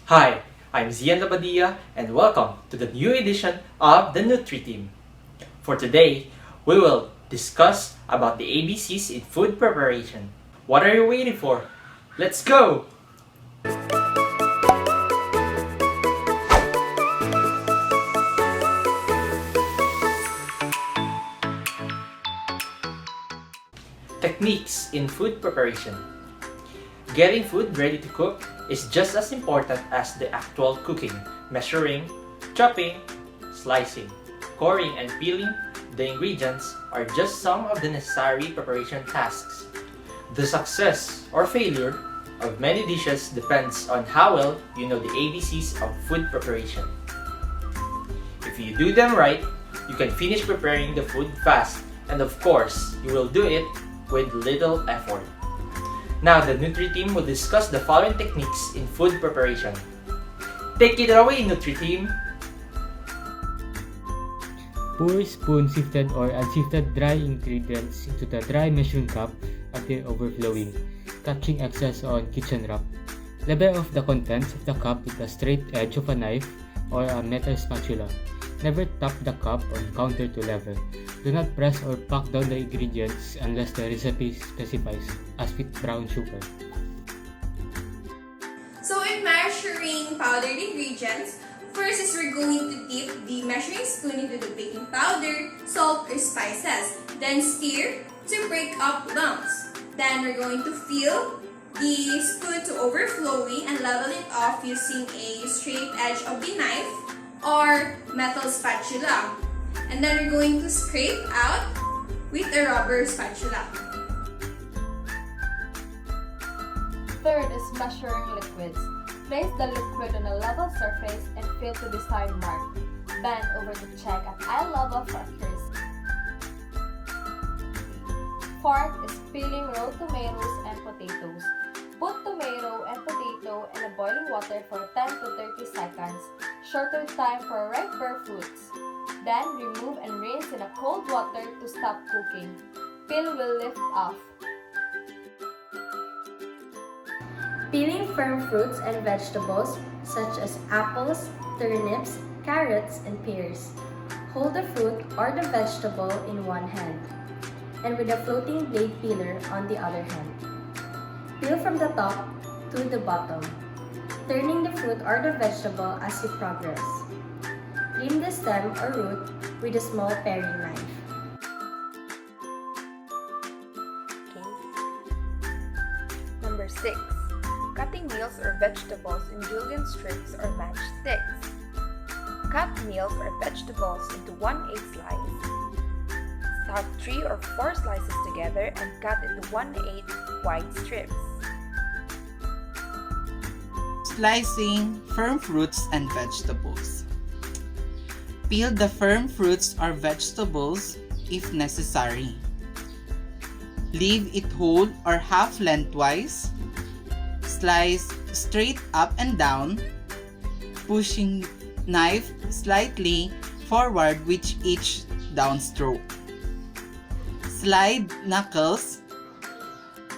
Hi, I'm Zian Labadia and welcome to the new edition of the Nutri-Team. For today, we will discuss about the ABCs in food preparation. What are you waiting for? Let's go! Techniques in food preparation. Getting food ready to cook is just as important as the actual cooking. Measuring, chopping, slicing, coring, and peeling the ingredients are just some of the necessary preparation tasks. The success or failure of many dishes depends on how well you know the ABCs of food preparation. If you do them right, you can finish preparing the food fast, and of course, you will do it with little effort. Now, the Nutri-Team will discuss the following techniques in food preparation. Take it away, Nutri-Team! Pour spoon sifted or unsifted dry ingredients into the dry measuring cup until overflowing, catching excess on kitchen rack. Level off the contents of the cup with the straight edge of a knife or a metal spatula. Never tap the cup on counter to level. Do not press or pack down the ingredients unless the recipe specifies, as with brown sugar. So in measuring powdered ingredients, first is we're going to dip the measuring spoon into the baking powder, salt, or spices. Then stir to break up lumps. Then we're going to fill the spoon to overflowing and level it off using a straight edge of the knife or metal spatula. And then we're going to scrape out with a rubber spatula. Third is measuring liquids. Place the liquid on a level surface and fill to the side mark. Bend over to check at eye level for accuracy. Fourth is peeling raw tomatoes and potatoes. Put tomato and potato in a boiling water for 10 to 30 seconds, shorter time for riper fruits. Then remove and rinse in a cold water to stop cooking. Peel will lift off. Peeling firm fruits and vegetables such as apples, turnips, carrots, and pears. Hold the fruit or the vegetable in one hand and with a floating blade peeler on the other hand. Peel from the top to the bottom, turning the fruit or the vegetable as you progress. Trim the stem or root with a small paring knife. Number 6. Cutting meals or vegetables in julienne strips or matchsticks. Cut meals or vegetables into 1/8 slice. Stack 3 or 4 slices together and cut into 1/8 wide strips. Slicing firm fruits and vegetables. Peel the firm fruits or vegetables if necessary. Leave it whole or half lengthwise. Slice straight up and down, pushing knife slightly forward with each downstroke. Slide knuckles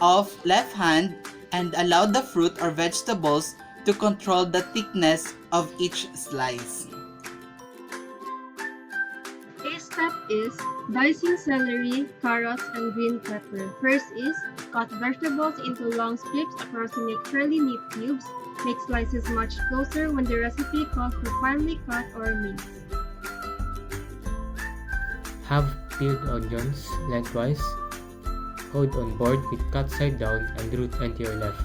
of left hand and allow the fruit or vegetables to control the thickness of each slice. A step is dicing celery, carrots, and green pepper. First is cut vegetables into long strips across to make fairly neat cubes. Make slices much closer when the recipe calls for finely cut or minced. Have peeled onions lengthwise. Hold on board with cut side down and root end to your left.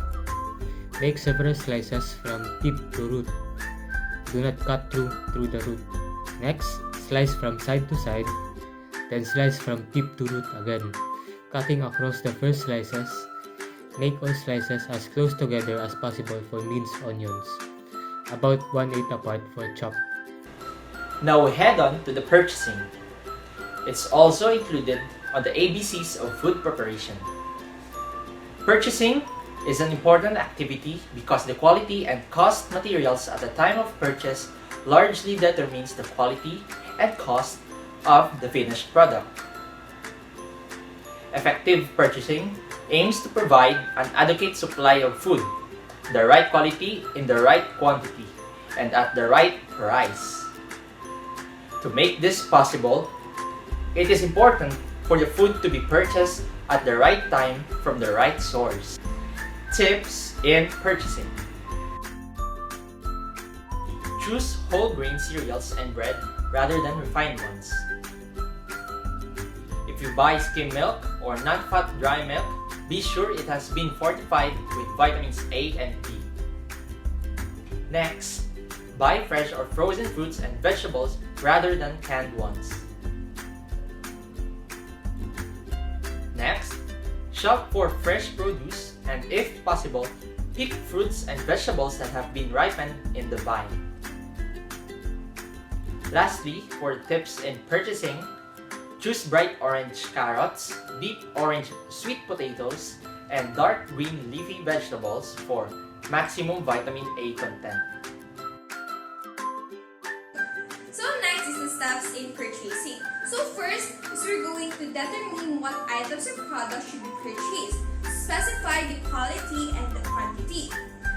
Make several slices from tip to root. Do not cut through the root. Next, slice from side to side, then slice from tip to root again. Cutting across the first slices, make all slices as close together as possible for minced onions, about 1/8 apart for chopped. Now we head on to the purchasing. It's also included on the ABCs of food preparation. Purchasing is an important activity because the quality and cost materials at the time of purchase largely determines the quality and cost of the finished product. Effective purchasing aims to provide an adequate supply of food the right quality in the right quantity, and at the right price. To make this possible, it is important for the food to be purchased at the right time from the right source. Tips in purchasing. Choose whole grain cereals and bread rather than refined ones. If you buy skim milk or non-fat dry milk, be sure it has been fortified with vitamins A and B. Next, buy fresh or frozen fruits and vegetables rather than canned ones. Next, shop for fresh produce and if possible, pick fruits and vegetables that have been ripened in the vine. Lastly, for tips in purchasing, choose bright orange carrots, deep orange sweet potatoes, and dark green leafy vegetables for maximum vitamin A content. So next is the steps in purchasing. So first is we're going to determine what items or products should be purchased. Specify the quality and the quantity.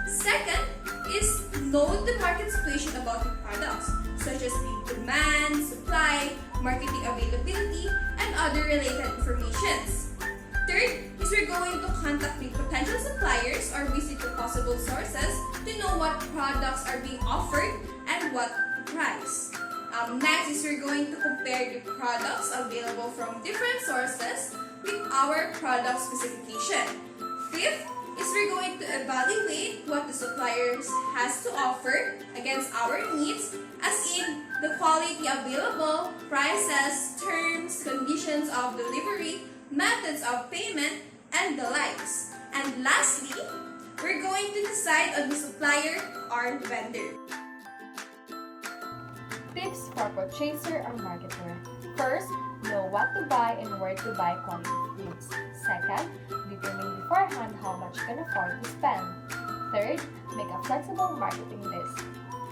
Second is know the market situation about the products, such as the demand, supply, marketing availability, and other related informations. Third is we're going to contact the potential suppliers or visit the possible sources to know what products are being offered and what price. Next is we're going to compare the products available from different sources with our product specification. Fifth is we're going to evaluate what the suppliers has to offer against our needs, as in the quality available, prices, terms, conditions of delivery, methods of payment, and the likes. And lastly, we're going to decide on the supplier or the vendor. Tips for purchaser or marketer. First, know what to buy and where to buy quality foods. Second, determine beforehand how much you can afford to spend. Third, make a flexible marketing list.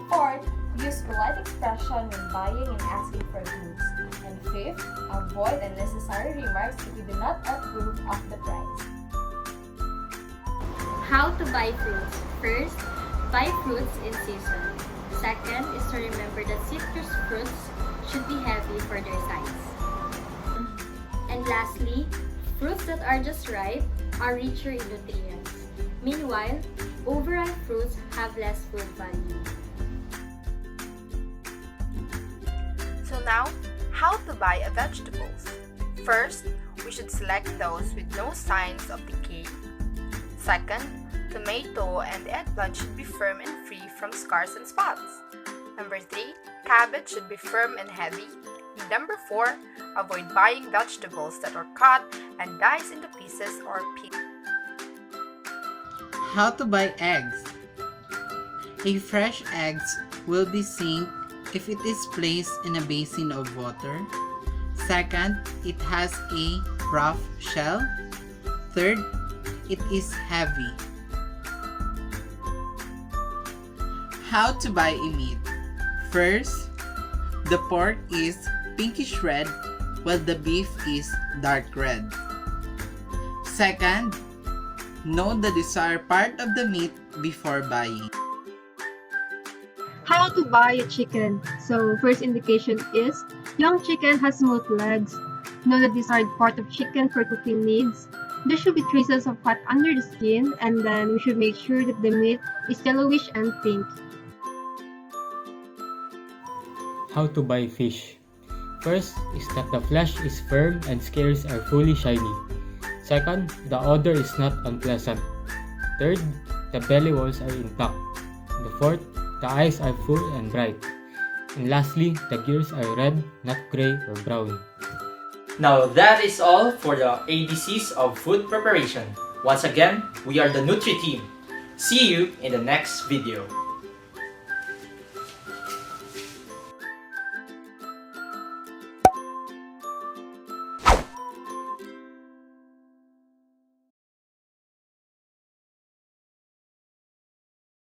Fourth, use polite expression when buying and asking for goods. And fifth, avoid unnecessary remarks if you do not approve of the price. How to buy fruits. First, buy fruits in season. Second is to remember that citrus fruits should be heavy for their size. And lastly, fruits that are just ripe are richer in nutrients. Meanwhile, overripe fruits have less food value. So now, how to buy a vegetables? First, we should select those with no signs of decay. Second, tomato and eggplant should be firm and free from scars and spots. Number 3, cabbage should be firm and heavy. And number 4, avoid buying vegetables that are cut and diced into pieces or peeled. How to buy eggs. A fresh egg will be seen if it is placed in a basin of water. Second, it has a rough shell. Third, it is heavy. How to buy a meat. First, the pork is pinkish red while the beef is dark red. Second, know the desired part of the meat before buying. How to buy a chicken. So first indication is young chicken has smooth legs. Know the desired part of chicken for cooking needs. There should be traces of fat under the skin, and then we should make sure that the meat is yellowish and pink. How to buy fish. First is that the flesh is firm and scales are fully shiny. Second, the odor is not unpleasant. Third, the belly walls are intact. The fourth, the eyes are full and bright. And lastly, the gears are red, not gray or brown. Now that is all for the ABCs of food preparation. Once again, we are the Nutri-Team. See you in the next video.